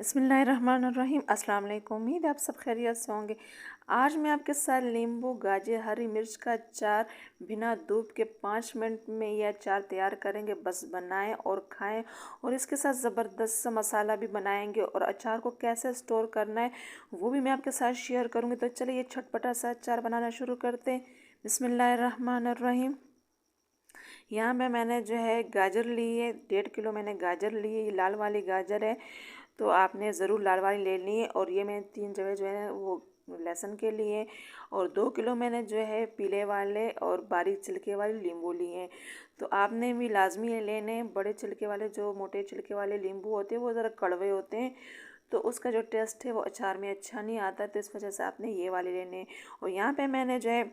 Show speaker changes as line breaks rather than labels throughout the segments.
बिस्मिल्लाहिर्रहमानिर्रहीम। अस्सलाम वालेकुम। उम्मीद है आप सब खैरियत से होंगे। आज मैं आपके साथ नींबू, गाजर, हरी मिर्च का अचार बिना धूप के 5 मिनट में यह अचार तैयार करेंगे। बस बनाएं और खाएं। और इसके साथ ज़बरदस्त सा मसाला भी बनाएंगे। और अचार को कैसे स्टोर करना है वो भी मैं आपके साथ शेयर करूँगी। तो चलिए ये चटपटा सा अचार बनाना शुरू करते हैं। बिस्मिल्लाहिर्रहमानिर्रहीम। यहाँ पे मैंने जो है गाजर ली है, 1.5 किलो मैंने गाजर ली है। ये लाल वाली गाजर है, तो आपने ज़रूर लाल वाली लेनी है। और ये मैंने 3 जगह जो है वो लहसुन के लिए, और 2 किलो मैंने जो है पीले वाले और बारीक छिलके वाले नींबू लिए हैं। तो आपने भी लाजमी लेने हैं बड़े छिलके वाले। जो मोटे छिलके वाले नींबू होते हैं वो ज़रा कड़वे होते हैं, तो उसका जो टेस्ट है वो अचार में अच्छा नहीं आता, तो इस वजह से आपने ये वाले लेने हैं। और यहाँ पे मैंने जो है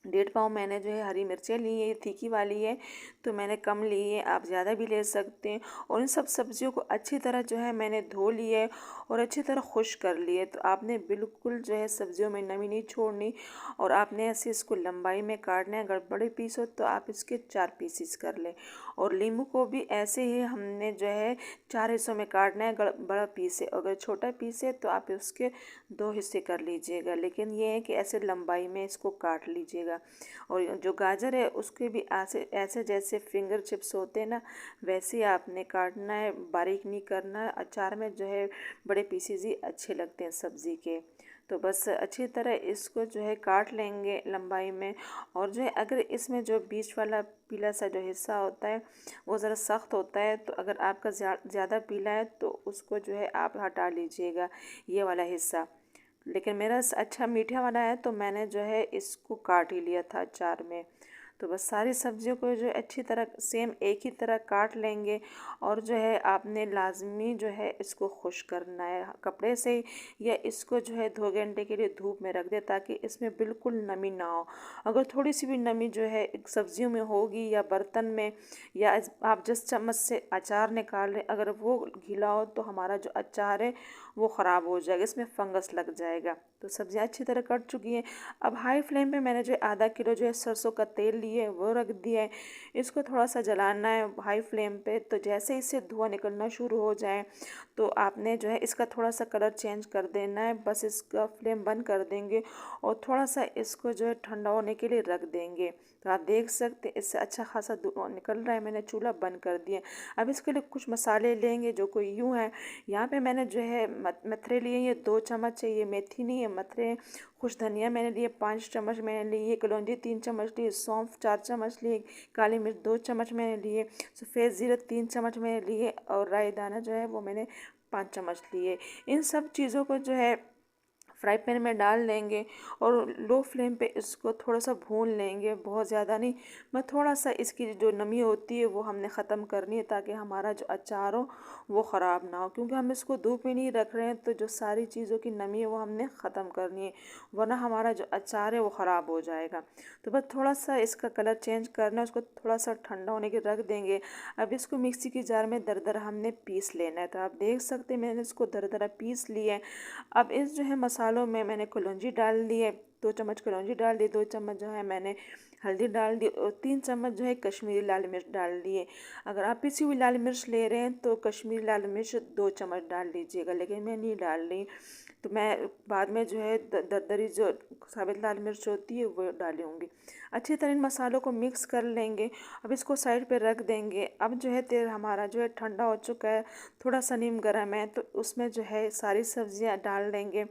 1.5 पाव मैंने जो है हरी मिर्चें ली है। ये तीखी वाली है, तो मैंने कम ली है, आप ज़्यादा भी ले सकते हैं। और इन सब सब्जियों को अच्छी तरह जो है मैंने धो लिया है और अच्छी तरह खुश कर लिए। तो आपने बिल्कुल जो है सब्जियों में नमी नहीं छोड़नी, और आपने ऐसे इसको लंबाई में काटना है। अगर बड़े पीस हो तो आप इसके 4 पीसीस कर लें। और नींबू को भी ऐसे ही हमने जो है 4 हिस्सों में काटना है। अगर बड़ा पीस है, अगर छोटा पीस है तो आप उसके 2 हिस्से कर लीजिएगा। लेकिन ये है कि ऐसे लंबाई में इसको काट लीजिएगा। और जो गाजर है उसके भी ऐसे ऐसे जैसे फिंगर चिप्स होते हैं ना, वैसे ही आपने काटना है, बारीक नहीं करना है। अचार में जो है बड़े पीसेस ही अच्छे लगते हैं सब्ज़ी के। तो बस अच्छी तरह इसको जो है काट लेंगे लंबाई में। और जो है अगर इसमें जो बीच वाला पीला सा जो हिस्सा होता है वो ज़रा सख्त होता है, तो अगर आपका ज़्यादा पीला है तो उसको जो है आप हटा लीजिएगा, ये वाला हिस्सा। लेकिन मेरा अच्छा मीठा वाला है, तो मैंने जो है इसको काट ही लिया था अचार में। तो बस सारी सब्जियों को जो अच्छी तरह सेम एक ही तरह काट लेंगे। और जो है आपने लाजमी जो है इसको खुश करना है कपड़े से, या इसको जो है 2 घंटे के लिए धूप में रख दे, ताकि इसमें बिल्कुल नमी ना हो। अगर थोड़ी सी भी नमी जो है सब्जियों में होगी या बर्तन में, या आप जिस चम्मच से अचार निकाल रहे, अगर वो गीला हो तो हमारा जो अचार है वो ख़राब हो जाएगा, इसमें फंगस लग जाएगा। तो सब्जियां अच्छी तरह कट चुकी हैं। अब हाई फ्लेम पे मैंने जो है आधा किलो जो है सरसों का तेल लिए वो रख दिया है। इसको थोड़ा सा जलाना है हाई फ्लेम पे। तो जैसे इससे धुआं निकलना शुरू हो जाए तो आपने जो है इसका थोड़ा सा कलर चेंज कर देना है। बस इसका फ्लेम बंद कर देंगे और थोड़ा सा इसको जो है ठंडा होने के लिए रख देंगे। तो आप देख सकते हैं इससे अच्छा खासा धुआं निकल रहा है। मैंने चूल्हा बंद कर दिया। अब इसके लिए कुछ मसाले लेंगे जो कोई यूँ है। यहाँ पे मैंने जो है मथरे लिए, ये 2 चम्मच है। ये मेथी नहीं है, मथरे हैं। कुछ धनिया मैंने लिए 5 चम्मच मैंने लिए। कलौंजी 3 चम्मच लिए। सौंफ 4 चम्मच लिए। काली मिर्च 2 चम्मच मैंने लिए। सफ़ेद ज़ीरा 3 चम्मच मैंने लिए। और राई दाना जो है वो मैंने 5 चम्मच लिए। इन सब चीज़ों को जो है फ्राई पैन में डाल लेंगे और लो फ्लेम पे इसको थोड़ा सा भून लेंगे, बहुत ज़्यादा नहीं। मैं थोड़ा सा इसकी जो नमी होती है वो हमने ख़त्म करनी है, ताकि हमारा जो अचार हो वो ख़राब ना हो। क्योंकि हम इसको धूप में नहीं रख रहे हैं, तो जो सारी चीज़ों की नमी है वो हमने ख़त्म करनी है, वरना हमारा जो अचार है वो ख़राब हो जाएगा। तो बस थोड़ा सा इसका कलर चेंज करना है, उसको थोड़ा सा ठंडा होने के रख देंगे। अब इसको मिक्सी की जार में दरदरा हमने पीस लेना है। तो आप देख सकते हैं मैंने इसको दरदरा पीस लिया है। अब इस जो है मसालों में मैंने कलौंजी डाल दी है, 2 चम्मच कलौंजी डाल दी। 2 चम्मच जो है मैंने हल्दी डाल दी, और 3 चम्मच जो है कश्मीरी लाल मिर्च डाल दिए। अगर आप पिसी हुई लाल मिर्च ले रहे हैं तो कश्मीरी लाल मिर्च 2 चम्मच डाल लीजिएगा, लेकिन मैं नहीं डाल रही। तो मैं बाद में जो है दरदरी जो साबित लाल मिर्च होती है वो डालूँगी। अच्छी तरह इन मसालों को मिक्स कर लेंगे। अब इसको साइड पे रख देंगे। अब जो है तेल हमारा जो है ठंडा हो चुका है, थोड़ा सा नीम गर्म है, तो उसमें जो है सारी सब्जियां डाल देंगे।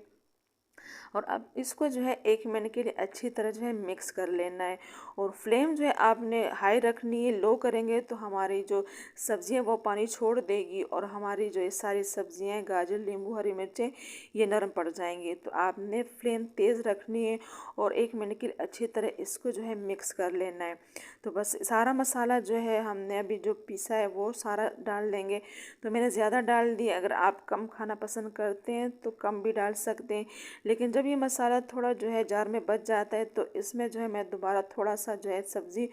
और अब इसको जो है 1 मिनट के लिए अच्छी तरह जो है मिक्स कर लेना है। और फ्लेम जो है आपने हाई रखनी है। लो करेंगे तो हमारी जो सब्जियां वो पानी छोड़ देगी, और हमारी जो ये सारी सब्जियां गाजर, नींबू, हरी मिर्चें ये नरम पड़ जाएंगी। तो आपने फ्लेम तेज़ रखनी है और 1 मिनट के लिए अच्छी तरह इसको जो है मिक्स कर लेना है। तो बस सारा मसाला जो है हमने अभी जो पीसा है वो सारा डाल देंगे। तो मैंने ज़्यादा डाल दिया, अगर आप कम खाना पसंद करते हैं तो कम भी डाल सकते हैं। लेकिन जब ये मसाला थोड़ा जो है जार में बच जाता है, तो इसमें जो है मैं दोबारा थोड़ा सा जो है सब्ज़ी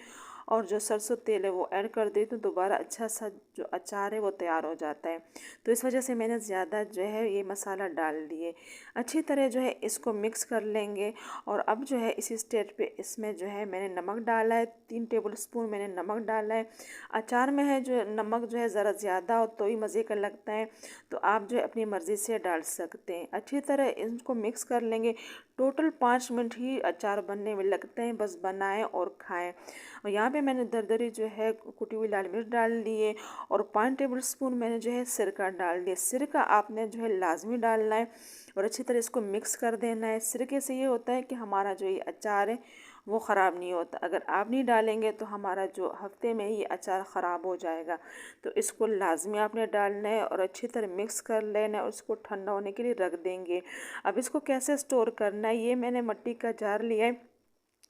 और जो सरसों तेल है वो ऐड कर दी तो दोबारा अच्छा सा जो अचार है वो तैयार हो जाता है। तो इस वजह से मैंने ज़्यादा जो है ये मसाला डाल दिए। अच्छी तरह जो है इसको मिक्स कर लेंगे। और अब जो है इसी स्टेज पे इसमें जो है मैंने नमक डाला है, 3 टेबल स्पून मैंने नमक डाला है। अचार में है जो नमक जो है ज़रा ज़्यादा हो तो ही मज़े का लगता है, तो आप जो है अपनी मर्ज़ी से डाल सकते हैं। अच्छी तरह इनको मिक्स कर लेंगे। टोटल 5 मिनट ही अचार बनने में लगते हैं, बस बनाएं और खाएं। और यहाँ पे मैंने दरदरी जो है कुटी हुई लाल मिर्च डाल दी है और 5 टेबल स्पून मैंने जो है सिरका डाल दिया। सिरका आपने जो है लाजमी डालना है और अच्छी तरह इसको मिक्स कर देना है। सिरके से ये होता है कि हमारा जो ये अचार है वो ख़राब नहीं होता। अगर आप नहीं डालेंगे तो हमारा जो हफ्ते में ही अचार ख़राब हो जाएगा। तो इसको लाजमी आपने डालना है और अच्छी तरह मिक्स कर लेना है और उसको ठंडा होने के लिए रख देंगे। अब इसको कैसे स्टोर करना है, ये मैंने मिट्टी का जार लिया है,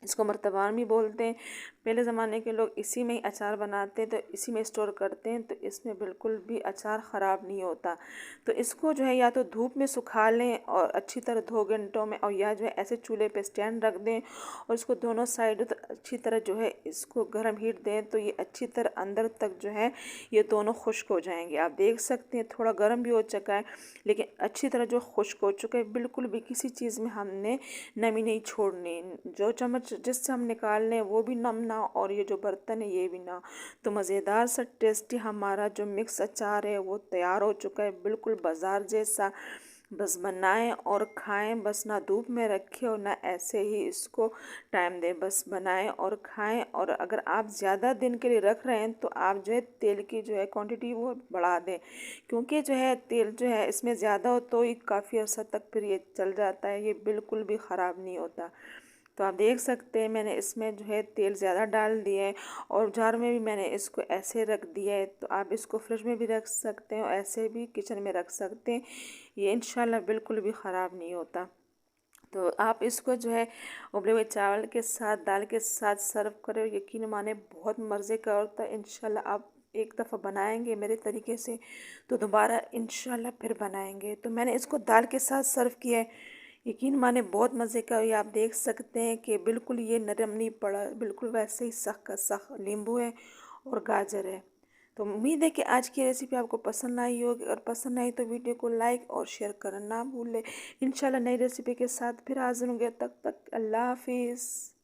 इसको मर्तबान भी बोलते हैं। पहले ज़माने के लोग इसी में ही अचार बनाते हैं, तो इसी में स्टोर करते हैं, तो इसमें बिल्कुल भी अचार ख़राब नहीं होता। तो इसको जो है या तो धूप में सुखा लें और अच्छी तरह 2 घंटों में, और या जो है ऐसे चूल्हे पे स्टैंड रख दें और इसको दोनों साइड अच्छी तरह जो है इसको गर्म हीट दें, तो ये अच्छी तरह अंदर तक जो है ये दोनों खुश्क हो जाएंगे। आप देख सकते हैं थोड़ा गर्म भी हो चुका है लेकिन अच्छी तरह जो खुश्क हो चुका है, बिल्कुल भी किसी चीज़ में हमने नमी नहीं छोड़नी। जो चम्मच जिससे हम निकाल लें वो भी नम ना और ये जो बर्तन है ये भी ना। तो मज़ेदार सा टेस्टी हमारा जो मिक्स अचार है वो तैयार हो चुका है, बिल्कुल बाज़ार जैसा। बस बनाएं और खाएं, बस ना धूप में रखें और ना ऐसे ही इसको टाइम दें, बस बनाएं और खाएं। और अगर आप ज़्यादा दिन के लिए रख रहे हैं तो आप जो है तेल की जो है क्वांटिटी वो बढ़ा दें, क्योंकि जो है तेल जो है इसमें ज़्यादा हो तो ये काफ़ी अर्सा तक फिर ये चल जाता है, ये बिल्कुल भी ख़राब नहीं होता। तो आप देख सकते हैं मैंने इसमें जो है तेल ज़्यादा डाल दिया है और जार में भी मैंने इसको ऐसे रख दिया है। तो आप इसको फ्रिज में भी रख सकते हैं और ऐसे भी किचन में रख सकते हैं, ये इंशाल्लाह बिल्कुल भी ख़राब नहीं होता। तो आप इसको जो है उबले हुए चावल के साथ, दाल के साथ सर्व करें, यकीन माने बहुत मज़े का होता है। इंशाल्लाह आप एक दफ़ा बनाएंगे मेरे तरीके से तो दोबारा इंशाल्लाह फिर बनाएंगे। तो मैंने इसको दाल के साथ सर्व किया है, यकीन माने बहुत मज़े का। ये आप देख सकते हैं कि बिल्कुल ये नरम नहीं पड़ा, बिल्कुल वैसे ही सख्त का सख्त नींबू है और गाजर है। तो उम्मीद है कि आज की रेसिपी आपको पसंद आई होगी, और पसंद आई तो वीडियो को लाइक और शेयर करना ना भूलें। इंशाल्लाह नई रेसिपी के साथ फिर हाजिर होंगे, तब तक अल्लाह हाफिज़।